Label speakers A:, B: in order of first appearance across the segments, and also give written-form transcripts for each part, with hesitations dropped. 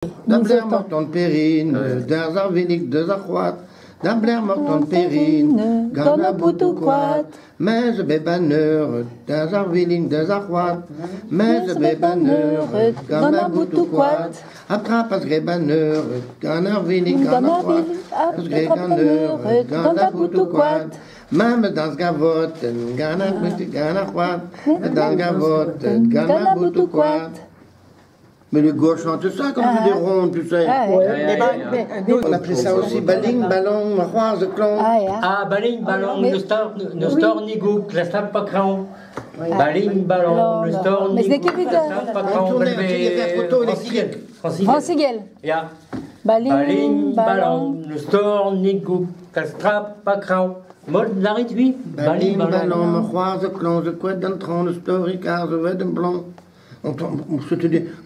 A: Dan bler morton perine, der zar venig de zar c'hoat. Dan bler morton perine, gant a boutou koat. Mais je bebaneur, der zar venig de zar c'hoat. Mais je bebaneur, gant a boutou koat. Attrap as grebaneur, gant a venig gant a c'hoat. As grebaneur, gant a boutou koat. Mam dans gavot, gant a c'hoat. Dans gavot, gant a boutou koat. Mais les gauches chantent ça comme des rondes, tu sais. On appelait ça aussi baling, ballon, roise, clon.
B: Ah, baling, ballon, ne stor ni gouk, la slap pas cran. Baling, ballon, ne stor ni gouk, la slap pas cran.
A: On tournait des photos électriques.
C: Fransigel.
B: Ja.
C: Baling,
B: ballon, ne stor ni gouk, la slap pas cran. Mod la réduit.
A: Baling, ballon, me roise, clon, je couette d'un tronc, de story, car je vais d'un blond. Je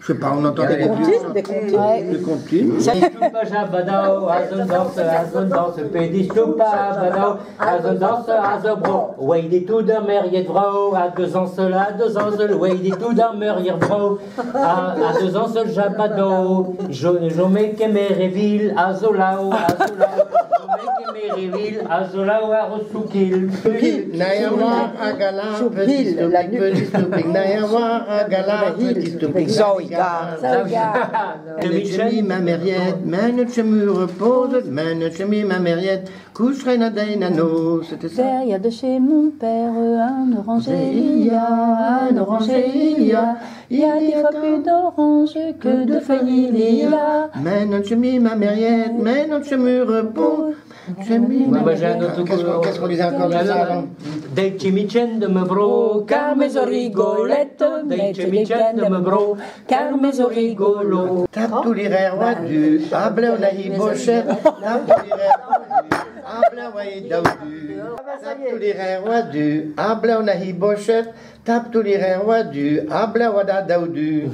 A: sais pas, on entend des comptines. Des comptines.
B: Badao, azon pédistupa, badao, azobro, weidi tout d'un meriet vro, à 2 ans cela, 2 ans seul, weidi tout d'un meriet vro, à 2 ans seul jabado, jomé kemereville, azolao, kemereville, azolao, à ressoukil.
A: Nayawa, agala, petit Nayawa, agala.
C: Zoïka.
A: Chemi ma mériette, mène chez me repose, mène chez ma mériette, coucherai na nano, c'était ça.
C: Derrière de chez mon père, un oranger il y a, un oranger il y a 10 fois plus d'oranges que de feuilles il y a.
A: Mène chez ma mériette, mène chez me repose. Qu'est-ce qu'on disait encore de ça avant?
B: Dei cimicen de me bro, car mes rigolette, dei cimicen de me bro, car mes rigolo.
A: Tape tous les rires du, able on a hi bochette, tape tous les rires du, able on a hi daudu. Tape tous les rires du, able on a hi bochette, tape tous les rires du, able on a daudu.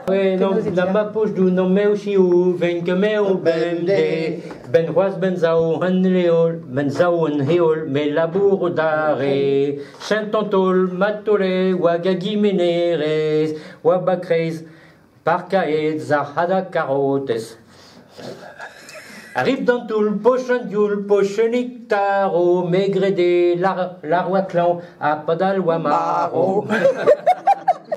B: Oui, non, dans ma poche du nom meu chiou, ven que meu bende, ben roas ben zao han leol, ben zao han heol, me labour d'are, chantantol, matole, wagagi meneres, wabakres, parcaet, zahada carotes. Arrive dans tout le pochon dioul, pochonic taro, maigredé, la roi clan, à padal wamaro.